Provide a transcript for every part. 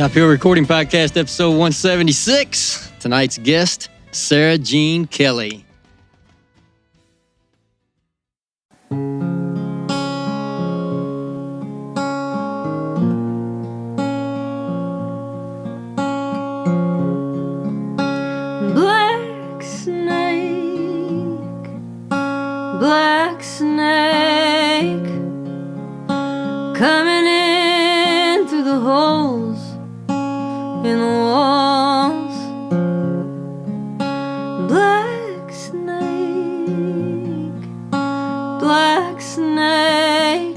Top Hill Recording Podcast, episode 176. Tonight's guest, Sara Jean Kelley. Black snake coming in through the holes in the walls. Black snake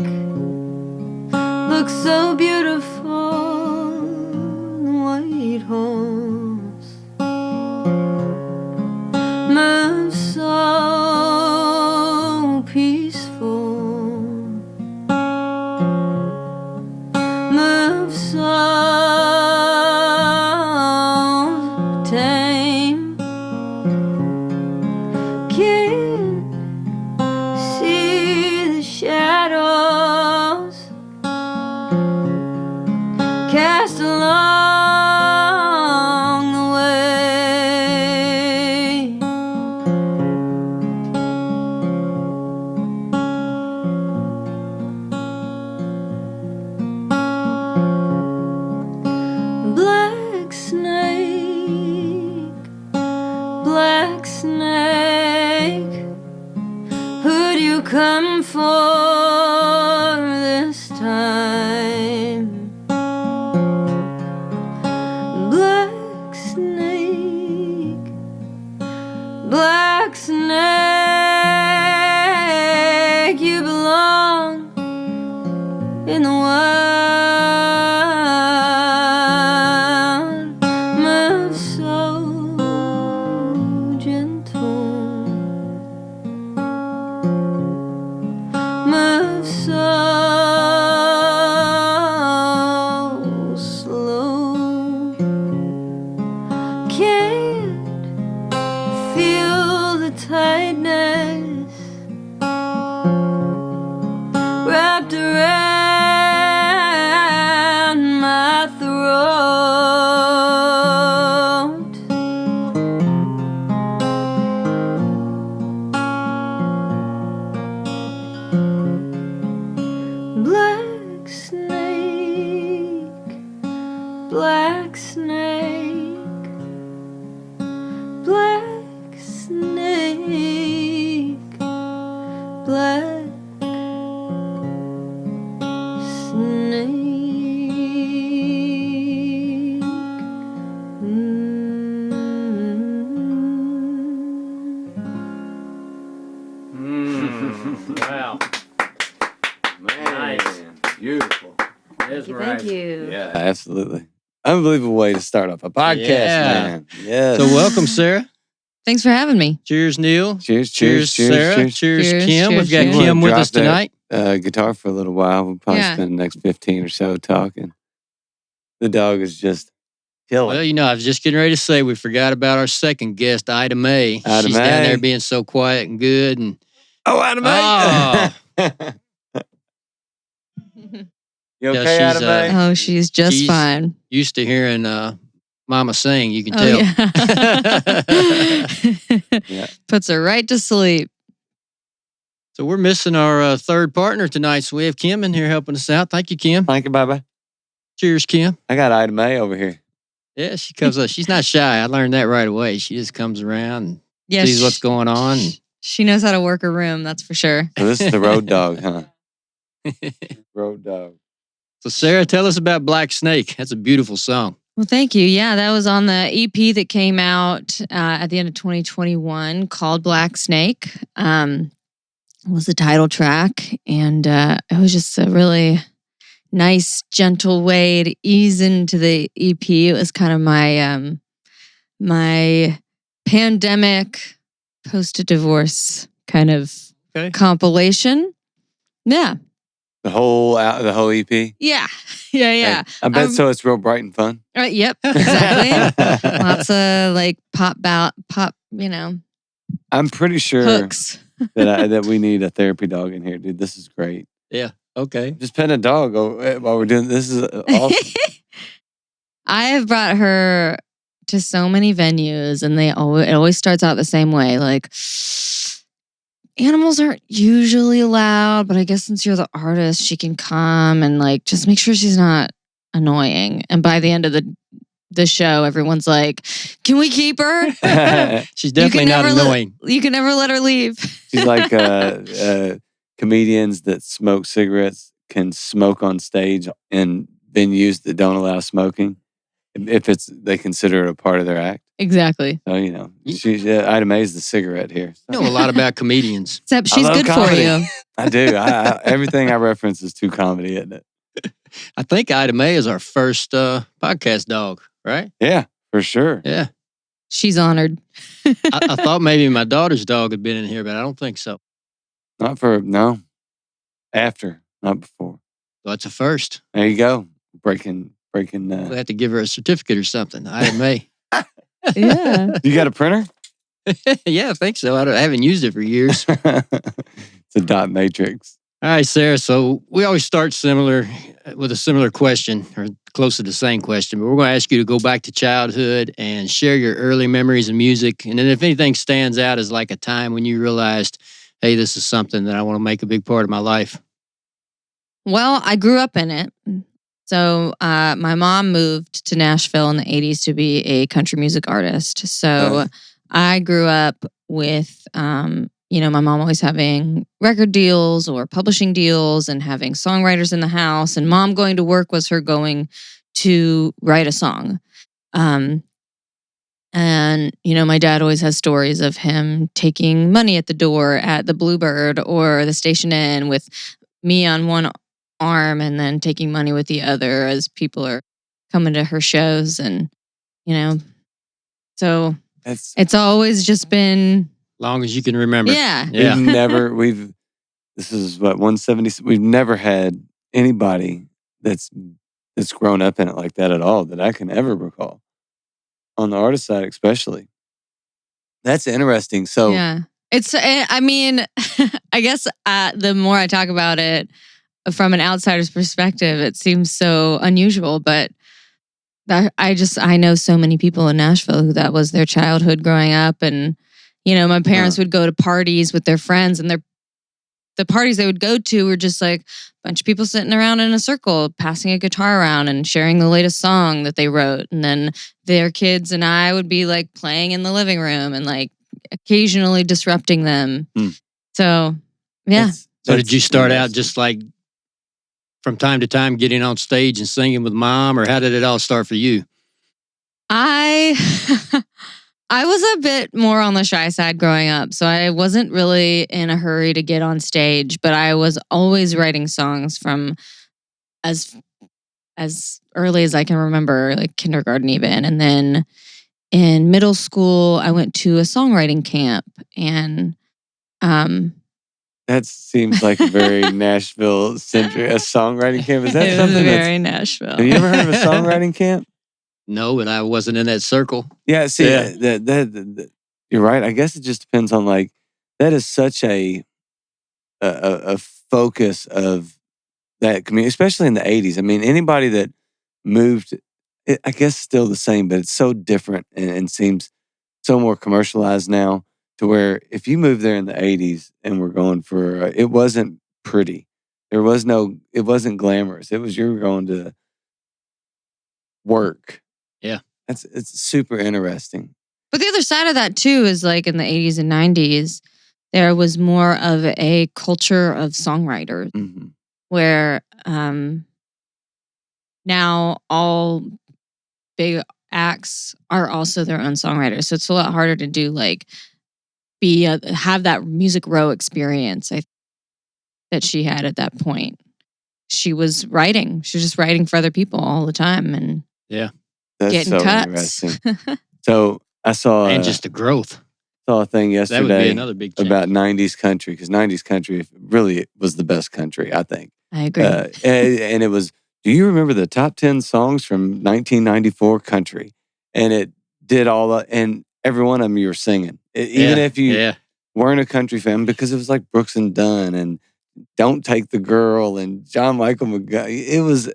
looks so beautiful in white holes. Moves so peaceful, moves so tame. Can't see the shadows cast along the way. Black snake, who'd you come for this time? Black snake, you belong in the wild. Move so gentle, move so slow. Can't feel the tightness wrapped around my throat. Black snake, black snake, black snake, black snake. Wow. Man, Nice. beautiful. That's right. Thank you. Yeah, absolutely. Unbelievable way to start off a podcast, Yeah. man. Yes. So welcome, Sarah. Thanks for having me. Cheers, Neil. cheers, Cheers, Sarah. Cheers, Cheers, Kim. cheers, We've got cheers. Kim with Drop us tonight. that, guitar for a little while. We'll probably Yeah. spend the next 15 or so talking. The dog is just killing. Well, you know, I was just getting ready to say we forgot about our second guest, Ida Mae. Ida She's down Mae. there being so quiet and good. And Oh, Adam Oh. You Yeah, okay, she's, Adam Mae? Oh, she's just She's- fine. used to hearing Mama sing, you can Oh, tell. yeah. Yeah. Puts her right to sleep. So we're missing our third partner tonight. So we have Kim in here helping us out. Thank you, Kim. Thank you, bye-bye. Cheers, Kim. I got Ida Mae over here. Yeah, she comes up. She's not shy. I learned that right away. She just comes around and Yeah, sees what's going on. She knows how to work a room, that's for sure. So this is the road dog, huh? Road dog. So Sarah, tell us about Black Snake. That's a beautiful song. Well, thank you. Yeah, that was on the EP that came out at the end of 2021 called Black Snake. Was the title track. And it was just a really nice, gentle way to ease into the EP. It was kind of my my pandemic post-divorce kind of Okay. compilation. Yeah. The whole EP? Yeah. Yeah, yeah. I bet Um, so it's real bright and fun. Yep, exactly. Lots of like pop, I'm pretty sure hooks. that we need a therapy dog in here, dude. This is great. Okay. Just pet a dog while we're doing this is awesome. I have brought her to so many venues, and it always starts out the same way. Like, animals aren't usually allowed, but I guess since you're the artist, she can come and like just make sure she's not annoying. And by the end of the show, everyone's like, "Can we keep her?" She's definitely not annoying. You can never let her leave. She's like comedians that smoke cigarettes can smoke on stage in venues that don't allow smoking if they consider it a part of their act. Exactly. So, Ida Mae's the cigarette here. You know a lot about comedians. Except she's good comedy. for you. I do. Everything I reference is too comedy, isn't it? I think Ida Mae is our first podcast dog, right? Yeah, for sure. Yeah. She's honored. I thought maybe my daughter's dog had been in here, but I don't think so. No. After, not before. So that's a first. There you go. Breaking. We'll have to give her a certificate or something. Ida Mae. Yeah. You got a printer? Yeah, I think so. I haven't used it for years. It's a dot matrix. All right, Sarah. So we always start with a similar question, or close to the same question, but we're going to ask you to go back to childhood and share your early memories of music. And then if anything stands out as like a time when you realized, hey, this is something that I want to make a big part of my life. Well, I grew up in it. So my mom moved to Nashville in the 80s to be a country music artist. So I grew up with, my mom always having record deals or publishing deals and having songwriters in the house. And mom going to work was her going to write a song. And, my dad always has stories of him taking money at the door at the Bluebird or the Station Inn with me on one arm and then taking money with the other as people are coming to her shows. And, so it's always just been... Long as you can remember. Yeah. This is what, 170, we've never had anybody that's grown up in it like that at all that I can ever recall. On the artist side, especially. That's interesting. So yeah, I guess the more I talk about it from an outsider's perspective, it seems so unusual, but I know so many people in Nashville who that was their childhood growing up. And, my parents would go to parties with their friends, and the parties they would go to were just like a bunch of people sitting around in a circle, passing a guitar around and sharing the latest song that they wrote. And then their kids and I would be like playing in the living room and like occasionally disrupting them. So, yeah. So did you start out just like from time to time getting on stage and singing with mom, or how did it all start for you? I was a bit more on the shy side growing up, so I wasn't really in a hurry to get on stage, but I was always writing songs from as early as I can remember, like kindergarten even. And then in middle school, I went to a songwriting camp, and that seems like a very Nashville-centric, a songwriting camp. Is that it something was very Nashville. Have you ever heard of a songwriting camp? No, and I wasn't in that circle. Yeah, see, that you're right. I guess it just depends on that is such a focus of that community, especially in the 80s. I mean, anybody that moved, I guess still the same, but it's so different and seems so more commercialized now to where if you moved there in the 80s and we're going for, it wasn't pretty. It wasn't glamorous. It was you were going to work. Yeah. It's super interesting. But the other side of that too is like in the 80s and 90s, there was more of a culture of songwriters where now all big acts are also their own songwriters. So it's a lot harder to do have that Music Row experience that she had at that point. She was writing. She was just writing for other people all the time and That's getting so cuts. interesting. So I saw and just the growth. Saw a thing yesterday That would be another big change. about 90s country, because 90s country really was the best country, I think. I agree. And it was, do you remember the top 10 songs from 1994 country? And it did all that, and every one of them you were singing. Even if you weren't a country fan, because it was like Brooks and Dunn and Don't Take the Girl and John Michael McGuire. It was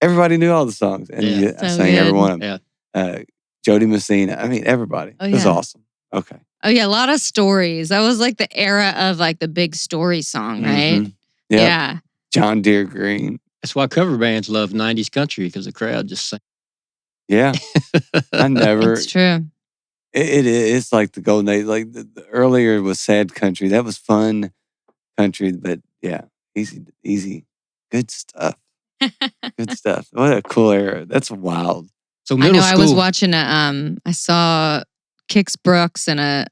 everybody knew all the songs, and I So sang every good. one of them. Jody Messina. I mean, everybody. Oh, It was yeah. awesome. Okay. Oh yeah, a lot of stories. That was like the era of like the big story song, right? Mhm. Yep. Yeah. John Deere Green. That's why cover bands love 90s country, because the crowd just sang. Yeah. I never. It's true. It's like the golden age. Like the earlier was sad country. That was fun country, but yeah, easy, good stuff. Good stuff. What a cool era. That's wild. So I middle know. school. I was watching I saw Kix Brooks in a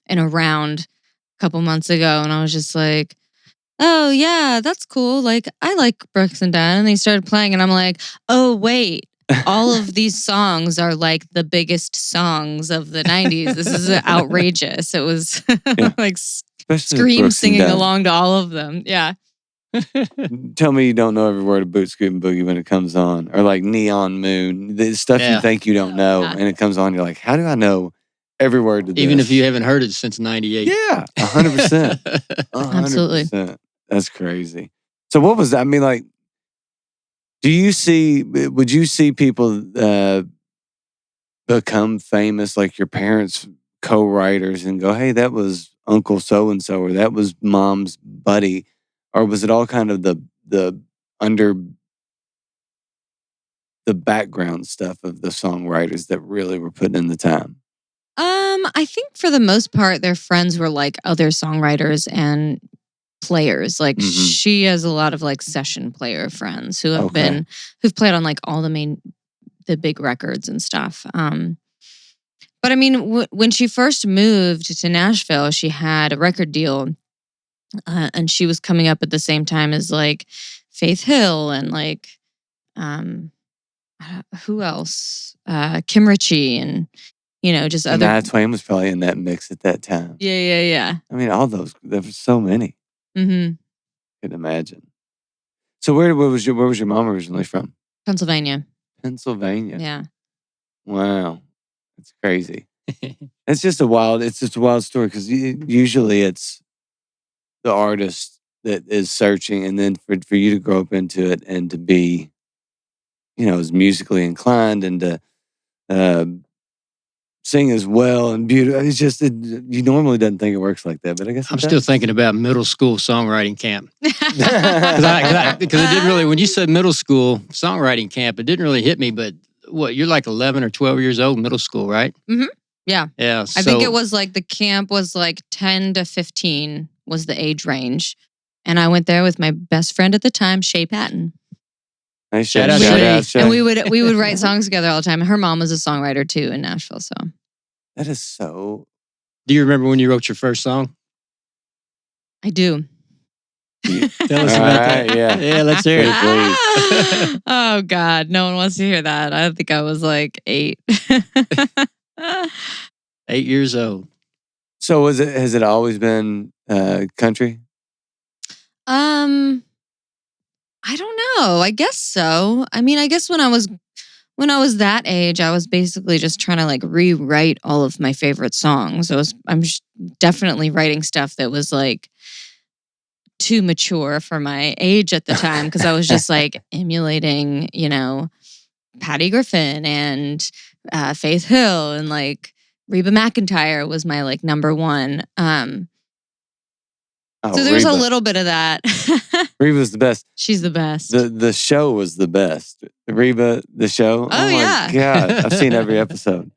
round a couple months ago, and I was just like, oh yeah, that's cool. Like I like Brooks and Dunn, and they started playing, and I'm like, oh wait. All of these songs are like the biggest songs of the 90s. This is outrageous. It was like Especially Scream Brooks and singing Dunn. along to all of them. Yeah. Tell me you don't know every word of Boot Scoot and Boogie when it comes on, or like Neon Moon, the stuff you Yeah. think you don't know, Yeah. and it comes on. You're like, how do I know every word to this? Even if you haven't heard it since 98. yeah, 100%, Absolutely. 100%. That's crazy. So what was that? I mean, like, would you see people become famous, like your parents' co-writers, and go, hey, that was Uncle so-and-so, or that was Mom's buddy? Or was it all kind of the under the background stuff of the songwriters that really were putting in the time? I think for the most part, their friends were like other songwriters and players. Like Mhm. she has a lot of like session player friends who have Okay. who've played on like all the big records and stuff. But I mean, when she first moved to Nashville, she had a record deal, and she was coming up at the same time as like Faith Hill and like who else? Kim Ritchie and just other. Shania Twain was probably in that mix at that time. Yeah. I mean, all those. There were so many. Mm-hmm. Could imagine. So where was your mom originally from? Pennsylvania. Pennsylvania. Yeah. Wow, that's crazy. It's just a wild story, because usually it's the artist that is searching, and then for you to grow up into it and to be, as musically inclined and to sing as well and beautiful. It's just you normally doesn't think it works like that, but I guess I'm still thinking about middle school songwriting camp. Because it didn't really, when you said middle school songwriting camp, it didn't really hit me. But what, you're like 11 or 12 years old, middle school, right? Mm-hmm. Yeah. Yeah. I think it was like the camp was like 10 to 15 was the age range. And I went there with my best friend at the time, Shay Patton. Hey, Shout out, Shay. And we would write songs together all the time. Her mom was a songwriter too in Nashville. So That is so. Do you remember when you wrote your first song? I do. Tell us about Alright, that. yeah. Yeah, let's hear it. Please. Oh God, no one wants to hear that. I think I was like 8. 8 years old. So has it always been country? I don't know. I guess so. I mean, I guess when I was that age, I was basically just trying to like rewrite all of my favorite songs. I'm definitely writing stuff that was like too mature for my age at the time, because I was just like emulating, Patty Griffin and Faith Hill, and like Reba McEntire was my like number one. So there's a little bit of that. Reba's the best. She's the best. The show was the best. Reba, the show. Oh, my yeah. God. I've seen every episode.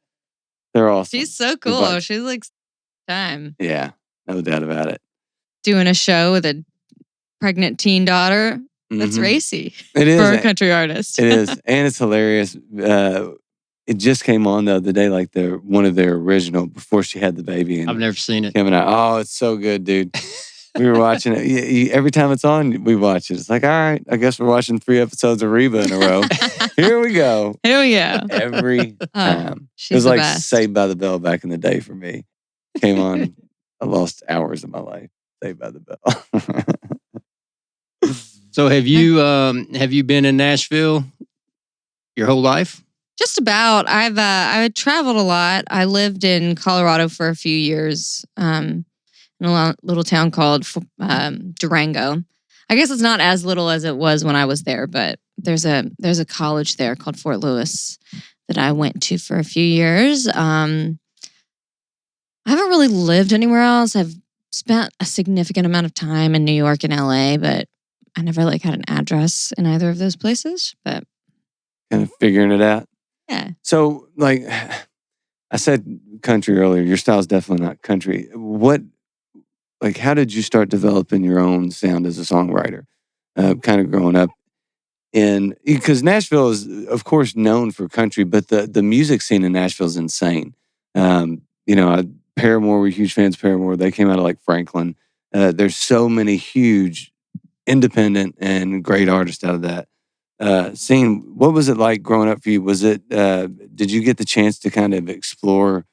They're awesome. She's so Good cool. bunch. She's like time Yeah, no doubt about it. doing a show with a pregnant teen daughter. That's Mhm. racy It is. for a country artist. It is, and it's hilarious. It just came on the other day, like one of their original before she had the baby. And I've never seen it. coming out. Oh, it's so good, dude. We were watching it. Every time it's on, we watch it. It's like, all right, I guess we're watching 3 episodes of Reba in a row. Here we go. Here we go. Every time. She's It was the like best. Saved by the Bell back in the day for me. Came on. I lost hours of my life. Saved by the Bell. So have you been in Nashville your whole life? Just about. I've traveled a lot. I lived in Colorado for a few years, in a little town called Durango. I guess it's not as little as it was when I was there, but there's a college there called Fort Lewis that I went to for a few years. I haven't really lived anywhere else. I've spent a significant amount of time in New York and LA, but I never like had an address in either of those places. But kind of figuring it out. yeah. So, like I said, country earlier. Your style's definitely not country. How did you start developing your own sound as a songwriter? Kind of growing up because Nashville is, of course, known for country, but the music scene in Nashville is insane. Paramore, we're huge fans of Paramore. They came out of like Franklin. There's so many huge independent and great artists out of that scene. What was it like growing up for you? Was it, did you get the chance to kind of explore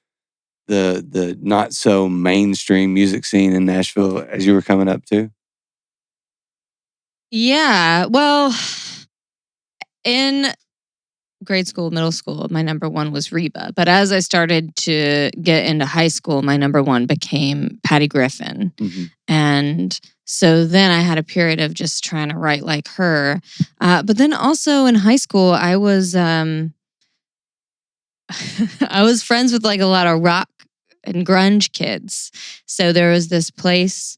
the not so mainstream music scene in Nashville as you were coming up too? Yeah. Well, in grade school, middle school, my number one was Reba. But as I started to get into high school, my number one became Patty Griffin. Mm-hmm. And so then I had a period of just trying to write like her. But then also in high school, I was I was friends with like a lot of rock and grunge kids. So there was this place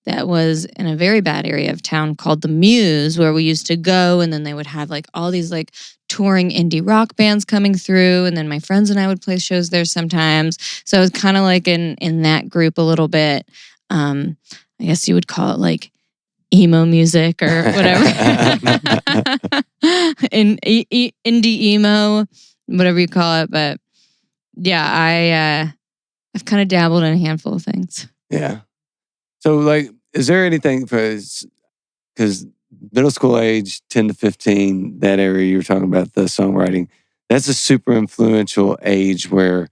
that was in a very bad area of town called the Muse, where we used to go, and then they would have like all these like touring indie rock bands coming through, and then my friends and I would play shows there sometimes. So I was kind of like in that group a little bit. I guess you would call it like emo music or whatever. Indie emo, whatever you call it. But yeah, I've kind of dabbled in a handful of things. Yeah. So, like, is there anything because middle school age, 10 to 15, that area you were talking about, the songwriting, that's a super influential age where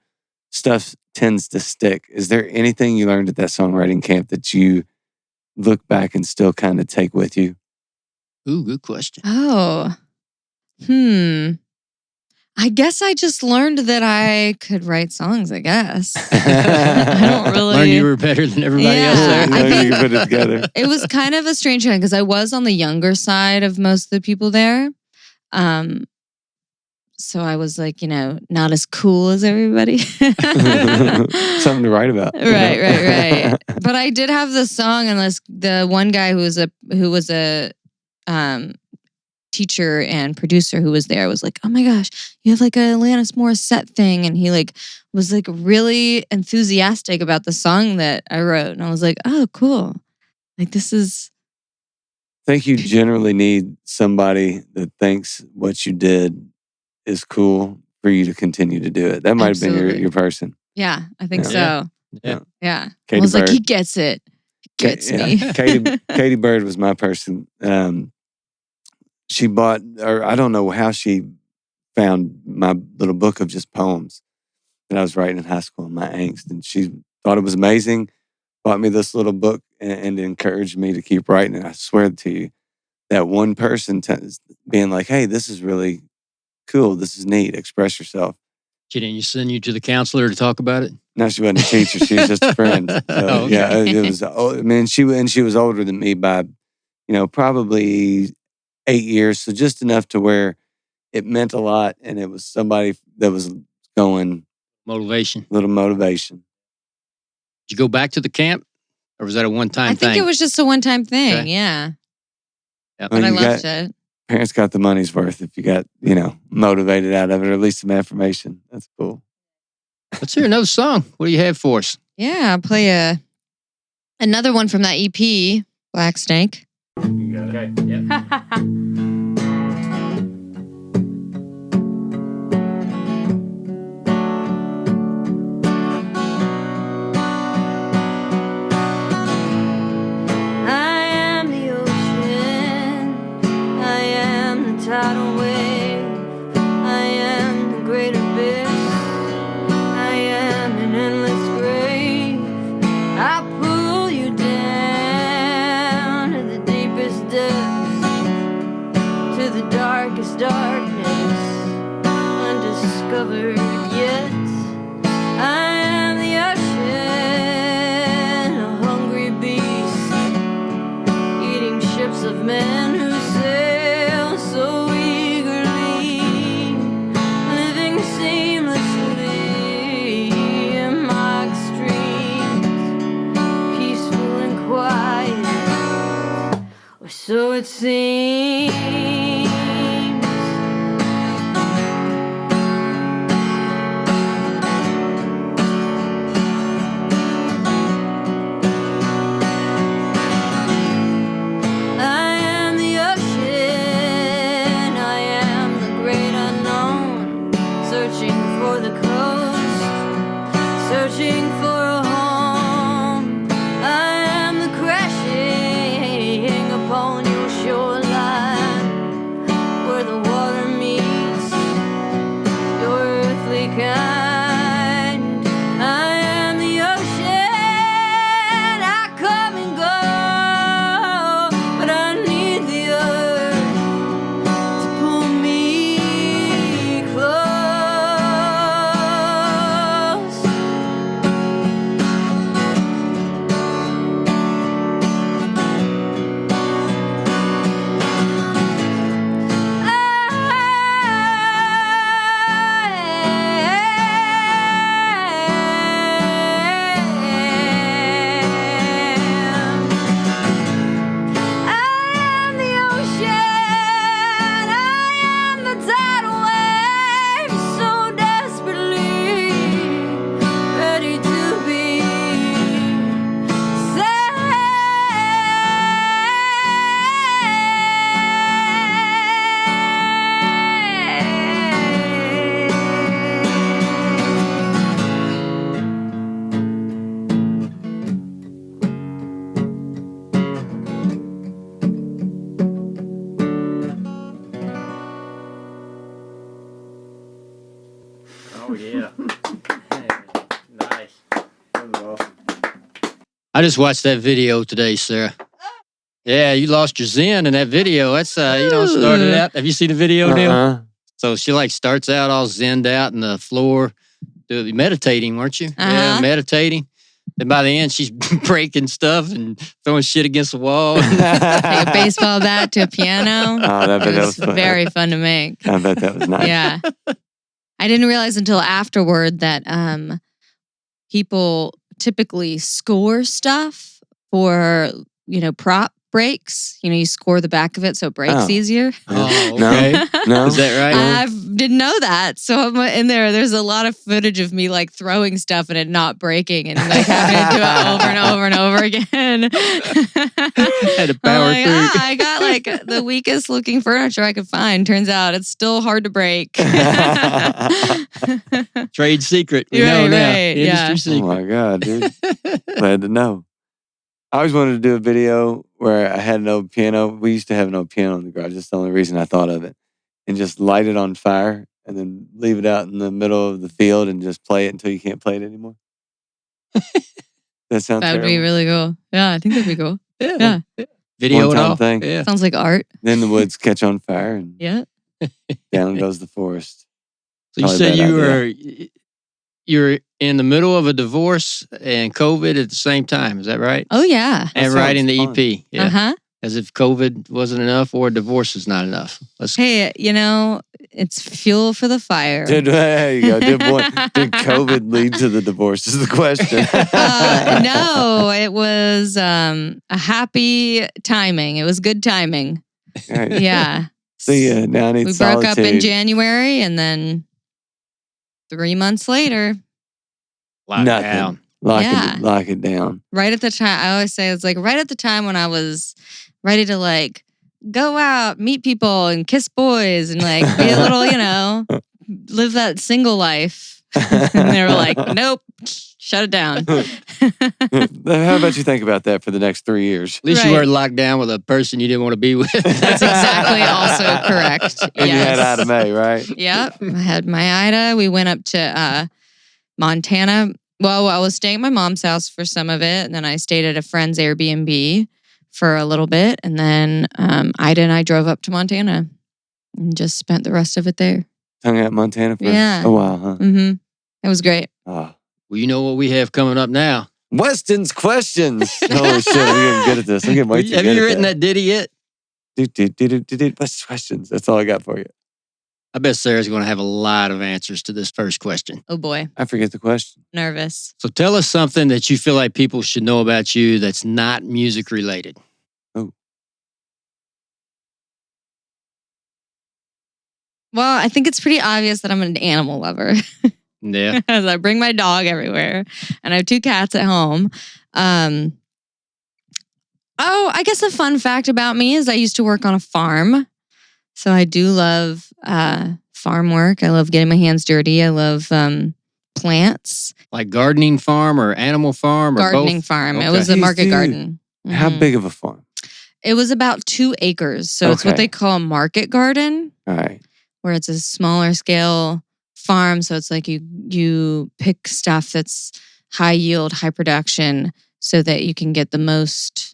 stuff tends to stick. Is there anything you learned at that songwriting camp that you look back and still kind of take with you? Ooh, good question. Oh, I guess I just learned that I could write songs, I guess. I don't really... Learned you were better than everybody else. Yeah, There. I think- you put it together. It was kind of a strange feeling because I was on the younger side of most of the people there. So I was like, not as cool as everybody. Something to write about. Right. But I did have this song, and the one guy who was a teacher and producer who was there was like, oh my gosh, you have like a Alanis Morissette thing. And he like was like really enthusiastic about the song that I wrote. And I was like, oh, cool. Like this is... I think you generally need somebody that thinks what you did is cool for you to continue to do it. That might have been your person. Yeah, I think Yeah. so. Yeah. I was Bird. like, he gets it. He gets me. Katie Bird was my person. She bought, or I don't know how she found my little book of just poems that I was writing in high school in my angst. And she thought it was amazing, bought me this little book and encouraged me to keep writing. And I swear to you, that one person being like, hey, this is really cool. This is neat. Express yourself. She didn't send you to the counselor to talk about it? No, she wasn't a teacher. She was just a friend. So, Oh, okay. Yeah, it was. I mean, she was older than me by, probably 8 years. So just enough to where it meant a lot, and it was somebody that was going Motivation. little motivation. Did you go back to the camp, or was that a one-time I thing? think it was just a one-time thing. Okay. Yeah. Yep. But I you loved got- it. Parents got the money's worth if you got, motivated out of it, or at least some affirmation. That's cool. Let's hear another song. What do you have for us? Yeah, I'll play another one from that EP, Black Snake. Okay. Yeah. I am the ocean, I am the tidal wave, I am the great abyss, I am an endless grave. I pull you down to the deepest depths. men who sail so eagerly, living seamlessly in my extremes, peaceful and quiet, or so it seems. Searching for a home, I am the crashing upon your shoreline, where the water meets your earthly kind. I am the ocean, I come and go, but I need the earth to pull me close. Oh, yeah. Nice. That was awesome. I just watched that video today, Sarah. Yeah, you lost your zen in that video. That's, started out. Have you seen the video, Neil? Uh-uh. So she like starts out all zenned out in the floor, meditating, weren't you? Yeah, meditating. Then by the end, she's breaking stuff and throwing shit against the wall. Take a baseball bat to a piano. Oh, that was fun. Very fun to make. I bet that was nice. Yeah. I didn't realize until afterward that people typically score stuff for, prop breaks. You score the back of it so it breaks easier. Oh, No. okay. No. Is that right? I didn't know that. So I'm in there. There's a lot of footage of me like throwing stuff and it not breaking and like having to do it over and over and over again. Had to power I'm like, through. I got like the weakest looking furniture I could find. Turns out it's still hard to break. Trade secret. We Right, know now. right, Industry yeah. Oh secret. my God, dude. Glad to know. I always wanted to do a video where I had an old piano. We used to have an old piano in the garage. That's the only reason I thought of it. And just light it on fire and then leave it out in the middle of the field and just play it until you can't play it anymore. That sounds That would be terrible. really cool. Yeah, I think that'd be cool. Yeah. Video and One-time all. thing. Yeah. Sounds like art. Then the woods catch on fire and Yeah. down goes the forest. So you Probably said a bad you're in the middle of a divorce and COVID at the same time. Is that right? Oh yeah. That And writing the sounds EP. Yeah. Uh-huh. As if COVID wasn't enough or divorce is not enough. Let's Hey, it's fuel for the fire. There you go. Did COVID lead to the divorce is the question. No, it was a happy timing. It was good timing. Right. Yeah. See ya. Now I need We broke up in solitude. January and then 3 months later, lock Nothing. down. Lock it down. right at the time, I always say it's like right at the time when I was ready to like go out, meet people and kiss boys and like be a little, live that single life. And they were like, nope, shut it down. How about you think about that for the next 3 years? At least you Right. weren't locked down with a person you didn't want to be with. That's exactly also correct. And you had Yes. Ida May, right? Yep. I had my Ida. We went up to Montana. Well, I was staying at my mom's house for some of it. And then I stayed at a friend's Airbnb for a little bit. And then Ida and I drove up to Montana and just spent the rest of it there. Hung out in Montana for Yeah. a while, huh? Mm-hmm. It was great. Oh. Well, you know what we have coming up now. Weston's questions. Holy shit, I'm getting good at this. I'm getting way too Have good you at written that ditty yet? What's questions? That's all I got for you. I bet Sarah's going to have a lot of answers to this first question. Oh boy, I forget the question. nervous. So tell us something that you feel like people should know about you that's not music related. Well, I think it's pretty obvious that I'm an animal lover. Yeah. As I bring my dog everywhere, and I have 2 cats at home. I guess a fun fact about me is I used to work on a farm, so I do love farm work. I love getting my hands dirty. I love plants. Like gardening farm or animal farm or Gardening both? farm. Okay. It was a market Dude, garden. How Mhm. big of a farm? It was about 2 acres, so it's what Okay. they call a market garden, All right. where it's a smaller scale farm. So it's like you pick stuff that's high yield, high production, so that you can get the most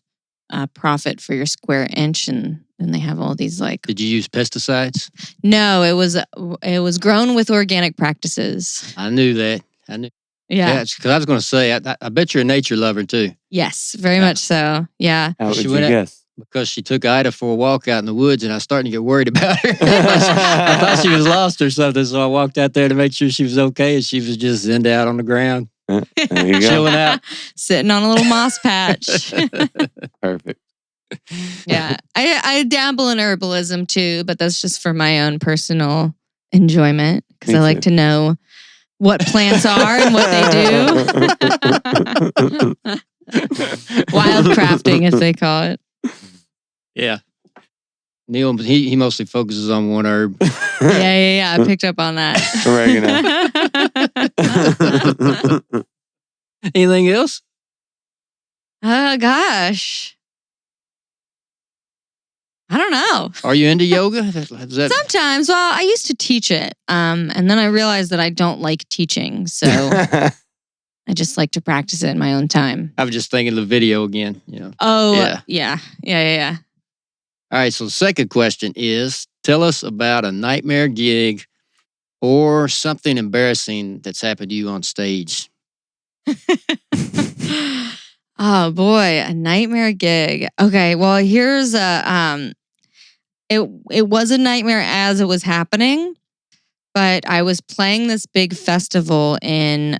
profit for your square inch. And then they have all these like. Did you use pesticides? No, it was grown with organic practices. I knew that. I knew. Yeah. Because I was going to say, I bet you're a nature lover too. Yes, very much so. Yeah. How She would you went out- guess? Because she took Ida for a walk out in the woods, and I was starting to get worried about her. I thought she was lost or something, so I walked out there to make sure she was okay, and she was just zenned out on the ground, There you go. chilling out. Sitting on a little moss patch. Perfect. Yeah. I dabble in herbalism too, but that's just for my own personal enjoyment because Me I like too. to know what plants are and what they do. Wildcrafting, as they call it. Yeah. Neil, he mostly focuses on one herb. Yeah. I picked up on that. Oregano. Anything else? Oh, gosh. I don't know. Are you into yoga? Is that Sometimes, well, I used to teach it. And then I realized that I don't like teaching. So I just like to practice it in my own time. I was just thinking of the video again. Oh, Yeah. yeah. All right, so the second question is, tell us about a nightmare gig or something embarrassing that's happened to you on stage. Oh boy, a nightmare gig. Okay, well here's a it was a nightmare as it was happening, but I was playing this big festival in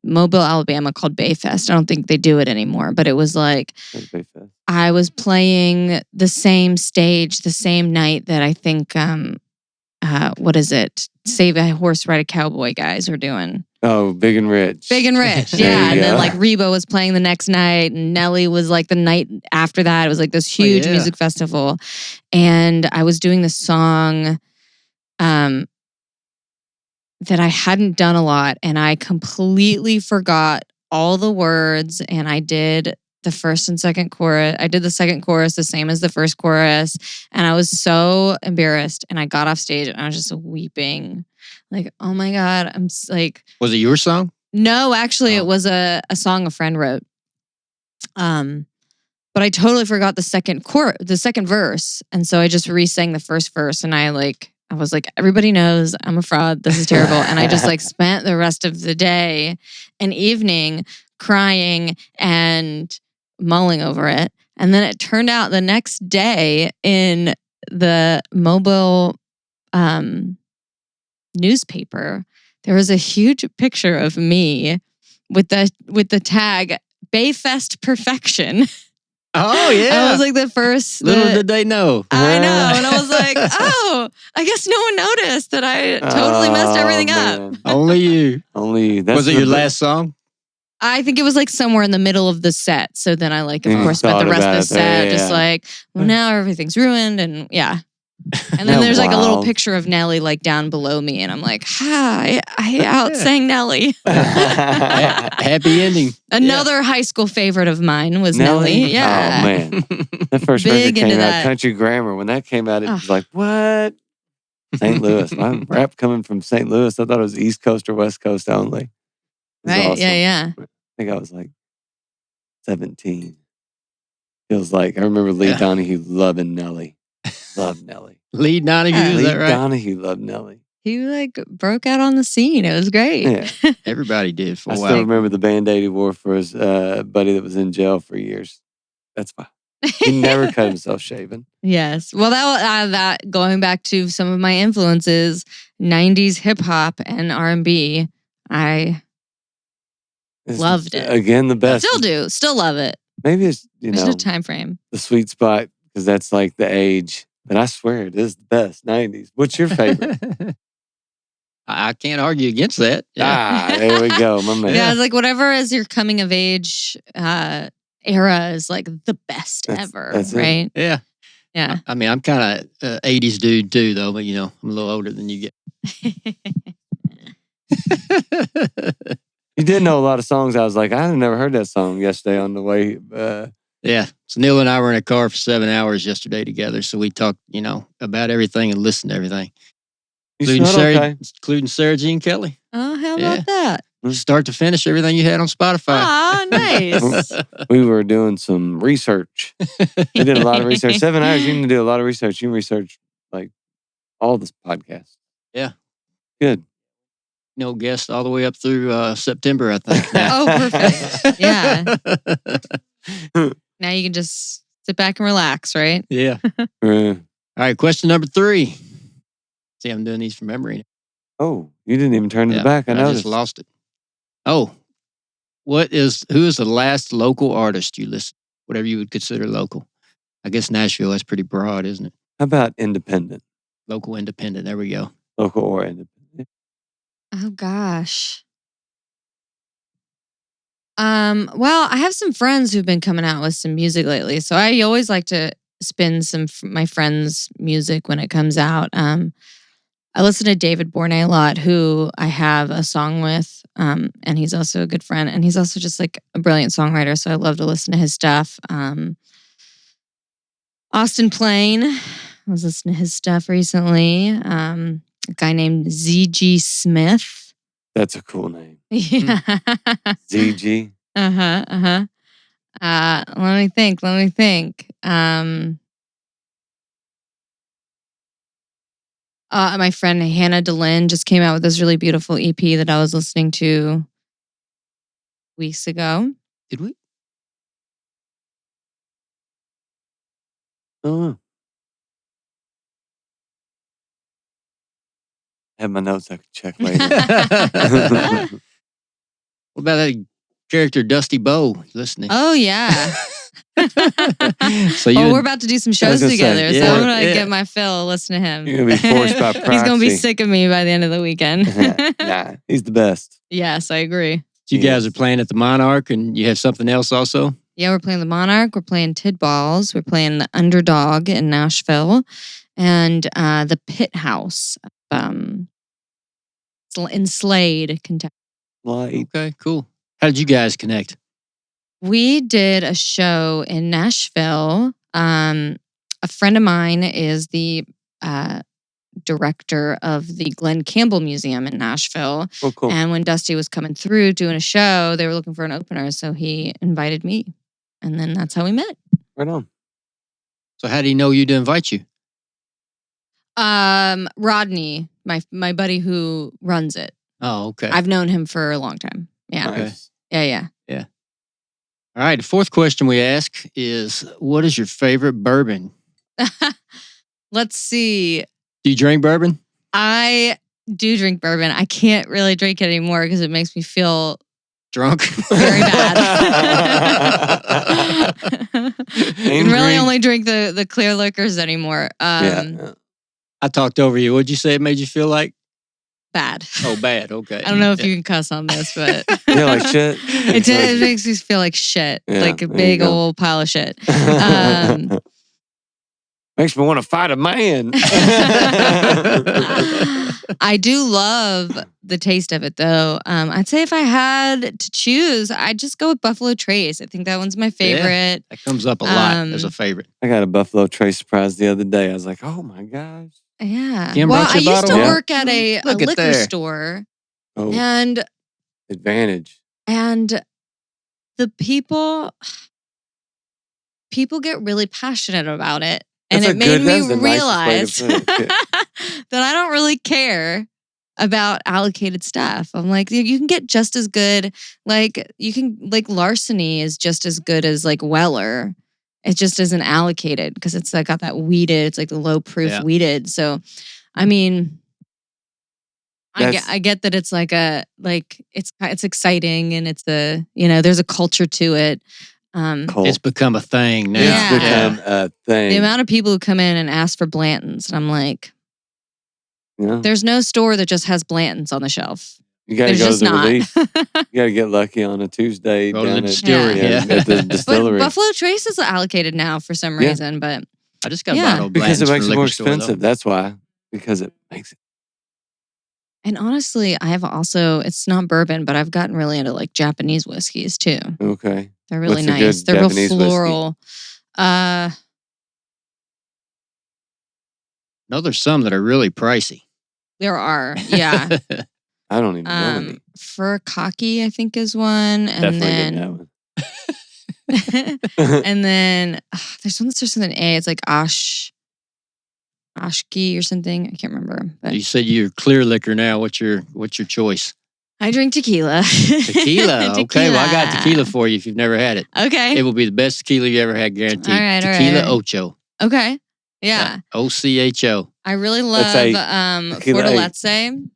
Mobile, Alabama called Bayfest. I don't think they do it anymore, but it was like I was playing the same stage the same night that I think what is it? Save a Horse, Ride a Cowboy guys are doing. Oh, Big and Rich. Big and Rich, There yeah. you And then go. like Rebo was playing the next night, and Nelly was like the night after that. It was like this huge yeah. music festival, and I was doing this song, that I hadn't done a lot, and I completely forgot all the words, and I did the first and second chorus. I did the second chorus the same as the first chorus, and I was so embarrassed. And I got off stage, and I was just weeping, like, "Oh my god!" Like. Was it your song? No, actually, Oh. it was a song a friend wrote. But I totally forgot the second verse, and so I just re-sang the first verse, and I was like, everybody knows I'm a fraud. This is terrible, and I just like spent the rest of the day and evening crying and mulling over it. And then it turned out the next day in the Mobile newspaper, there was a huge picture of me with the tag Bayfest Perfection. Oh, yeah. I was like the first. Little did they know. I know. And I was like, oh, I guess no one noticed that I totally messed everything up. Man. Only you. Only you. Was it your last song? I think it was like somewhere in the middle of the set. So then I of You course, spent the thought rest of about the it set there, just yeah. like, well, now everything's ruined. And yeah. And then Isn't there's that like a little wild? picture of Nelly like down below me. And I'm like, I outsang Nelly. Happy ending. Another high school favorite of mine was Nelly. Yeah. Oh, man. That first Big record into came out, that. Country Grammar. When that came out, it was Ugh. like, what? St. Louis. My rap coming from St. Louis. I thought it was East Coast or West Coast only. It was Right. awesome. Yeah. I think I was like 17. Feels like I remember Lee Yeah. Donahue loving Nelly. Loved Nelly. Lee Donahue, is Lee that right? Donahue loved Nelly. He like broke out on the scene. It was great. Yeah. Everybody did for I a still while. remember the Band-Aid he wore for his buddy that was in jail for years. That's fine. He never cut himself shaving. Yes. Well, that going back to some of my influences, 90s hip hop and R&B, I loved it. Again, the best. Still do. Still love it. Maybe it's, There's no time frame. the sweet spot because that's like the age. But I swear it is the best, 90s. What's your favorite? I can't argue against that. There we go, my man. Yeah, it's like whatever is your coming of age era is like the best ever, that's it. right? Yeah. Yeah. I mean, I'm kind of 80s dude too, though, but I'm a little older than you get. You did know a lot of songs. I was like, I had never heard that song yesterday on the way. Yeah. So Neil and I were in a car for 7 hours yesterday together. So we talked, about everything and listened to everything. Including Sara Jean Kelley. Oh, how about that? Start to finish, everything you had on Spotify. Ah, nice. We were doing some research. We did a lot of research. 7 hours, you can do a lot of research. You can research like all this podcast. Yeah. Good. No guests all the way up through September, I think. Oh, perfect. Yeah. Now you can just sit back and relax, right? Yeah. All right, question number 3. See, I'm doing these from memory. Oh, you didn't even turn to the back. I noticed. Just lost it. Oh, who is the last local artist you listened to? Whatever you would consider local. I guess Nashville is pretty broad, isn't it? How about independent? Local independent. There we go. Local or independent. Oh gosh. Well, I have some friends who've been coming out with some music lately, so I always like to spin some my friends' music when it comes out. I listen to David Bournay a lot, who I have a song with, and he's also a good friend, and he's also just like a brilliant songwriter, so I love to listen to his stuff. Austin Plain, I was listening to his stuff recently. A guy named ZG Smith. That's a cool name. Yeah. ZG. Let me think. My friend Hannah DeLynn just came out with this really beautiful EP that I was listening to weeks ago. Did we? Oh. I have my notes I could check later. What about that character Dusty Bow listening? Oh, yeah. So we're about to do some shows together, so I'm going to yeah. get my fill, listen to him. You're going to be forced by proxy. He's going to be sick of me by the end of the weekend. Nah, he's the best. Yes, I agree. You guys are playing at the Monarch, and you have something else also? Yeah, we're playing the Monarch. We're playing Tidballs. We're playing the Underdog in Nashville, and the Pit House in Slade, Kentucky. Okay, cool. How did you guys connect? We did a show in Nashville. A friend of mine is the director of the Glenn Campbell Museum in Nashville. Oh, cool. And when Dusty was coming through doing a show, they were looking for an opener, so he invited me. And then that's how we met. Right on. So how did he know you to invite you? Rodney, my buddy who runs it. Oh, okay. I've known him for a long time. Yeah. Nice. Yeah. All right. The fourth question we ask is, what is your favorite bourbon? Let's see. Do you drink bourbon? I do drink bourbon. I can't really drink it anymore because it makes me feel drunk. Very bad. You can really only drink the clear liquors anymore. Yeah. I talked over you. What'd you say it made you feel like? Bad. Oh, bad. Okay. I don't know if you can cuss on this, but Yeah, like shit. it makes me feel like shit, Yeah, like a there big you go. old pile of shit. Makes me want to fight a man. I do love the taste of it, though. I'd say if I had to choose, I'd just go with Buffalo Trace. I think that one's my favorite. That comes up a lot as a favorite. I got a Buffalo Trace surprise the other day. I was like, oh my gosh. Yeah. Kim Well, brought I you a used to bottle? work at a Look at liquor there. store, Oh, and advantage. the people get really passionate about it. And That's it a made good- me that's the nicest way realize to put it. that I don't really care about allocated stuff. I'm like, you can get just as good, like Larceny is just as good as like Weller. it just isn't allocated because it's like got that weeded. It's like the low proof Yeah. weeded. So, I mean, That's- I get that it's like it's exciting and it's there's a culture to it. Cool. It's become a thing now. Yeah. It's become a thing. The amount of people who come in and ask for Blantons, and I'm like, Yeah. there's no store that just has Blantons on the shelf. You got to There's go to just the not. release. You got to get lucky on a Tuesday Go to the down distillery, Yeah. at the But distillery. Buffalo Trace is allocated now for some Yeah. reason, but I just got a Yeah. bottle of because it Blanton's makes from it the more liquor store, though. expensive. That's why. Because it makes it. and honestly, I have also it's not bourbon, but I've gotten really into like Japanese whiskeys too. Okay. They're really What's a good nice. They're Japanese real whiskey? floral. No, there's some that are really pricey. There are, yeah. I don't even know any. Furikake, I think, is one, and Definitely then getting that one. and then there's one that starts with an A. It's like Ashki or something. I can't remember. But You said you're clear liquor now. What's your choice? I drink tequila. Tequila. Okay, well, I got tequila for you if you've never had it. Okay. It will be the best tequila you ever had, guaranteed. All right, all right, Tequila all right. Ocho. Okay. Yeah. OCHO. I really love That's tequila Fortalece.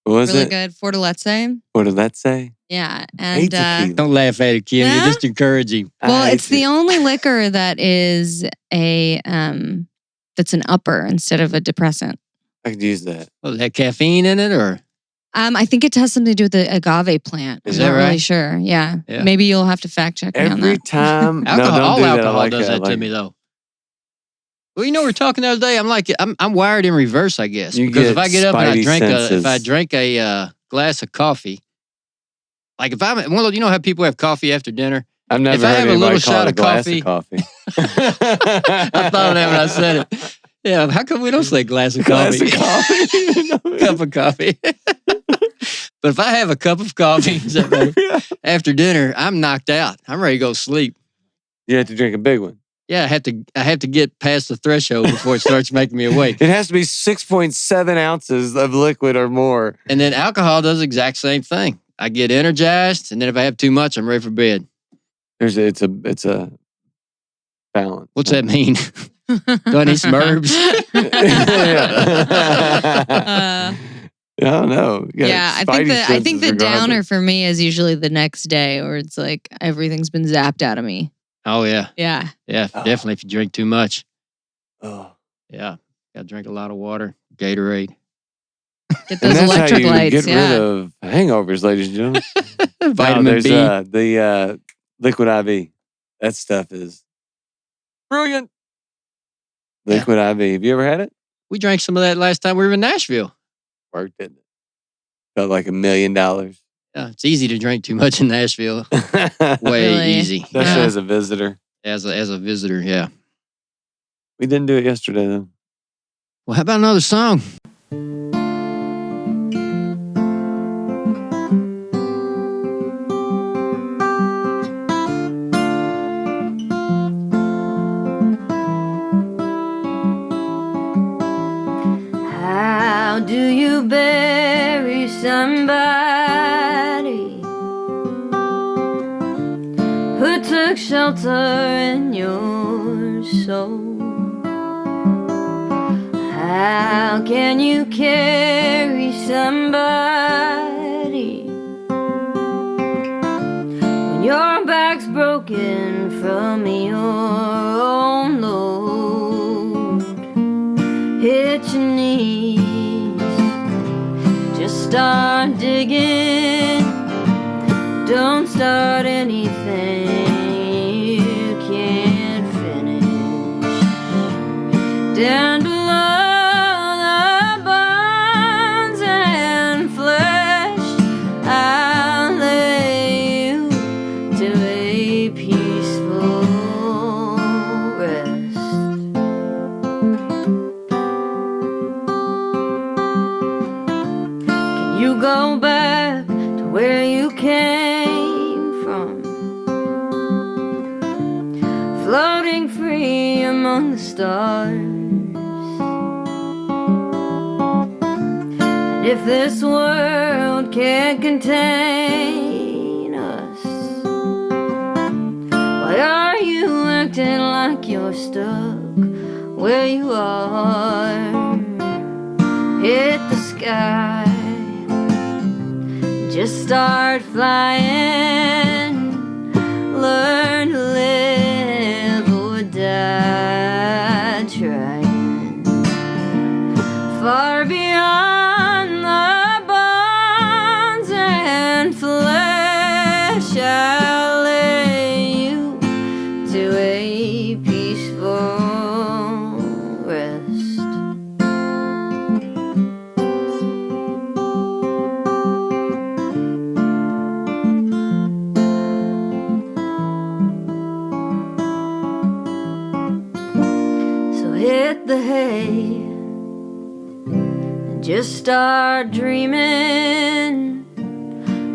What was Really it? good. Fortalece. What did that say? Yeah. Hate And tequila. Don't laugh at it, Kim. Yeah? You're just encouraging. I well, hate it's the it. only liquor that is a that's an upper instead of a depressant. I could use that. Well, does it have caffeine in it, or I think it has something to do with the agave plant. Is I'm that not really right? sure. Yeah. Yeah. Maybe you'll have to fact check me on Every that. time. alcohol? No, don't All do that. I alcohol like does that. that to me, though. Well, we were talking the other day. I'm like, I'm wired in reverse, I guess. You Because get if I get up and spidey I senses. drank a glass of coffee, like if I'm one of those, you know how people have coffee after dinner. I've never If I heard have a anybody little call shot it a of glass coffee- of coffee. I thought of that when I said it. Yeah, how come we don't say glass of Glass coffee? of coffee. Cup of coffee. But if I have a cup of coffee is that better? After dinner, I'm knocked out. I'm ready to go sleep. You have to drink a big one. Yeah, I have to get past the threshold before it starts making me awake. It has to be 6.7 ounces of liquid or more. And then alcohol does the exact same thing. I get energized, and then if I have too much, I'm ready for bed. It's a balance. What's that mean? Do I need some herbs? Uh, I don't know. You got yeah, I spidey think the senses downer regardless. for me is usually the next day, where it's like everything's been zapped out of me. Oh, yeah. Yeah. Yeah, Oh. definitely if you drink too much. Oh. Yeah, got to drink a lot of water, Gatorade. Get And those that's how you electrolytes. get Yeah. rid of hangovers, ladies and gentlemen. Vitamin there's B. the liquid IV. That stuff is brilliant. Yeah. Liquid IV. Have you ever had it? We drank some of that last time we were in Nashville. Worked, didn't it? Felt like $1 million. Yeah, it's easy to drink too much in Nashville. Way Really? easy. Especially Yeah. as a visitor. As a visitor, yeah. We didn't do it yesterday though. Well, how about another song? How do you bury somebody who took shelter in your soul? How can you carry somebody when your back's broken from your own load? Hit your knees, just start digging. Don't start anything you can't finish. Down below the bones and flesh, I'll lay you to a peaceful rest. Can you go back to where you came from? Floating free among the stars. And if this world can't contain us, why are you like you're stuck where you are. Hit the sky, just start flying. Learn to live or die trying. Far beyond the bones and flesh, I'll lay you to a peaceful rest. So hit the hay and just start dreaming.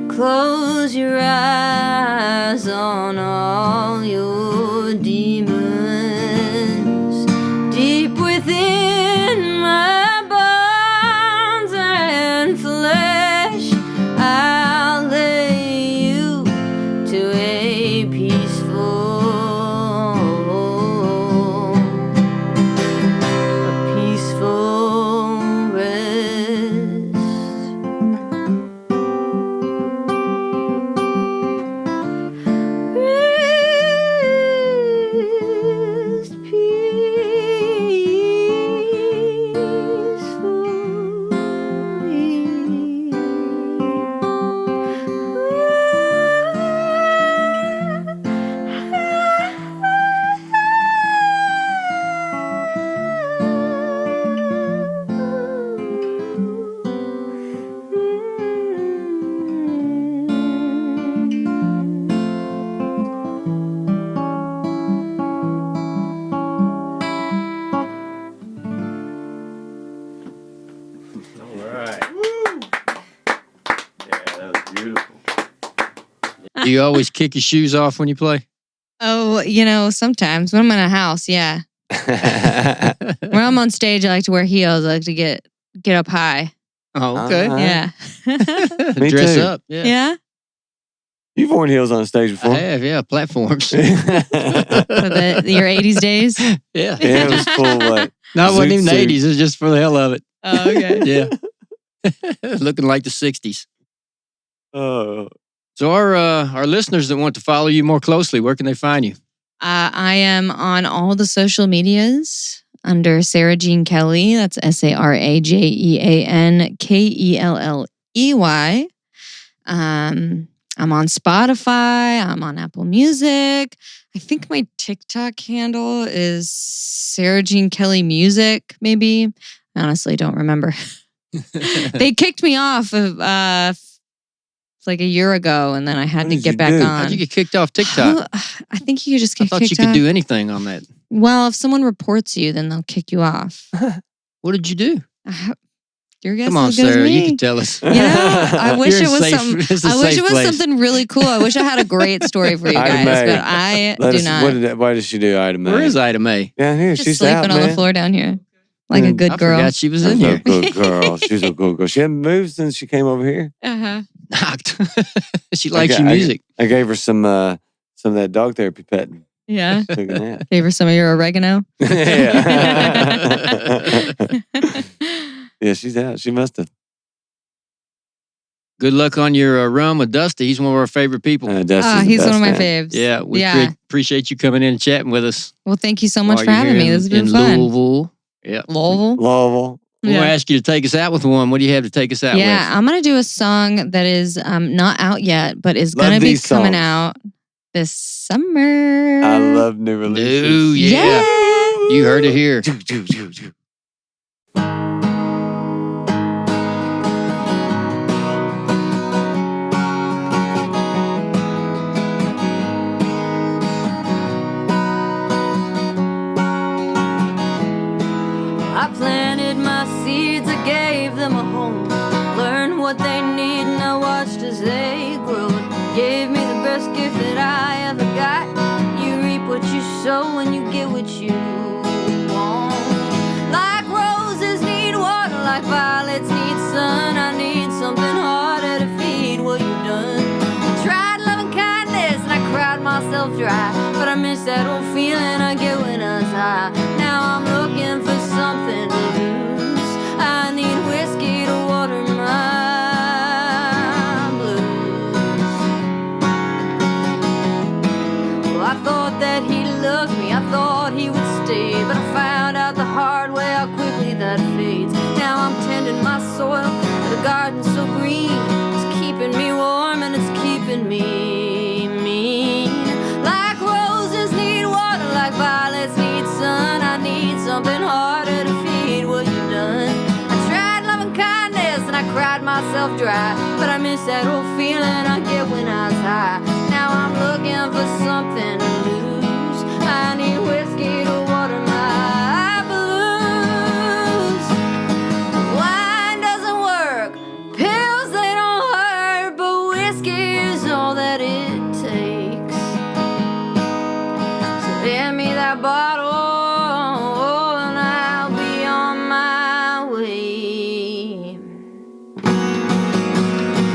Close your eyes on all your demons. Deep within my bones and flesh, I'll lay you to a peaceful rest. Rest All right. Yeah, that was beautiful. Do you always kick your shoes off when you play? Oh, sometimes when I'm in a house, yeah. When I'm on stage, I like to wear heels. I like to get up high. Oh, okay. Uh-huh. Yeah. Me Dress too. up. Yeah. Yeah. You've worn heels on stage I before. have, yeah, platforms. For your 80s days. Yeah. Yeah, it was full like No, it wasn't even the zoot suit. 80s. It was just for the hell of it. Oh, okay. Yeah. Looking like the 60s. Oh, So our listeners that want to follow you more closely, where can they find you? I am on all the social medias under Sara Jean Kelley. That's SaraJeanKelley. I'm on Spotify. I'm on Apple Music. I think my TikTok handle is Sara Jean Kelley Music, maybe. I honestly don't remember. They kicked me off of like a year ago, and then I had What to did get you back do? on. How'd you get kicked off TikTok? I think you could just I get thought kicked you could off. do anything on that. Well, if someone reports you, then they'll kick you off. What did you do? Your guess Come on, is as good as Sarah, you me. can tell us. I wish You're it was safe- something. it's a I wish safe it was place. something really cool. I wish I had a great story for you Ida guys, Mae. but I Let do us, not. What did she do, Ida Mae? Where is Ida Mae? Down here. Just She's sleeping out, on man. the floor down here, like a good I girl. forgot she was She's in a here. good girl. She's a good girl. She hasn't moved since she came over here. Uh-huh. Knocked. She likes I your got- music. I gave her some of that dog therapy petting. Yeah. Took a nap. Gave her some of your oregano. Yeah. Yeah, she's out. She must have. Good luck on your run with Dusty. He's one of our favorite people. He's one of my faves. Yeah, we Yeah. appreciate you coming in and chatting with us. Well, thank you so much while for you're having here me. This has been in fun. Louisville. Yeah. Louisville. Louisville. We're going to Yeah. ask you to take us out with one. What do you have to take us out Yeah, with? I'm gonna do a song that is not out yet, but is Love gonna be these coming songs. out this summer. I love new releases. No, yeah. You heard it here. Choo, choo, choo, choo. I planted my seeds, I gave them a home. Learned what they need and I watched as they grew. Gave me the best gift that I ever got. You reap what you sow and you get what you want. Like roses need water, like violets need sun. I need something harder to feed what you've done. I tried loving kindness and I cried myself dry, but I miss that old feeling, I get what high. Now I'm looking for something to lose. I need whiskey to water my blues. Well, I thought that he loved me, I thought he would stay, but I found out the hard way how quickly that fades. Now I'm tending my soil, the garden's so green, it's keeping me warm and it's keeping me mean. Like roses need water, like violets need sun, I need something harder to feed what you've done. I tried loving kindness and I cried myself dry, but I miss that old feeling I get when I was high. Now I'm looking for something to lose. I need whiskey to water my blues. Wine doesn't work, pills they don't hurt, but whiskey is all that it takes. So hand me that bottle and I'll be on my way.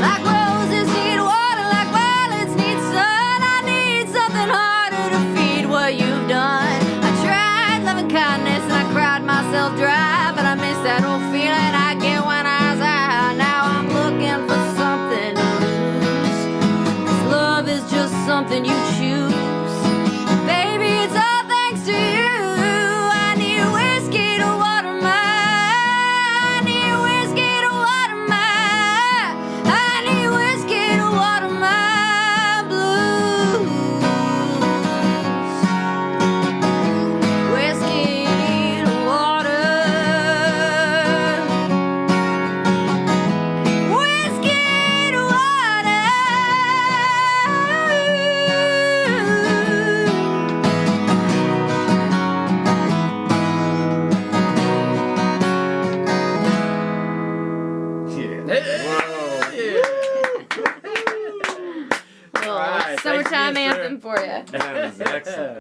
Like roses need water, like violets need sun, I need something harder to feed what you've done. I tried loving kindness and I cried myself dry, but I miss that old feeling I get when I was high. Now I'm looking for something to lose. 'Cause love is just something you choose. Baby, it's all thanks to you. I need whiskey to water my, I need whiskey to water my, I need whiskey to water my blues. Whiskey to water, whiskey to water. Little All right, thanks summertime again, sir. anthem for you. That was excellent.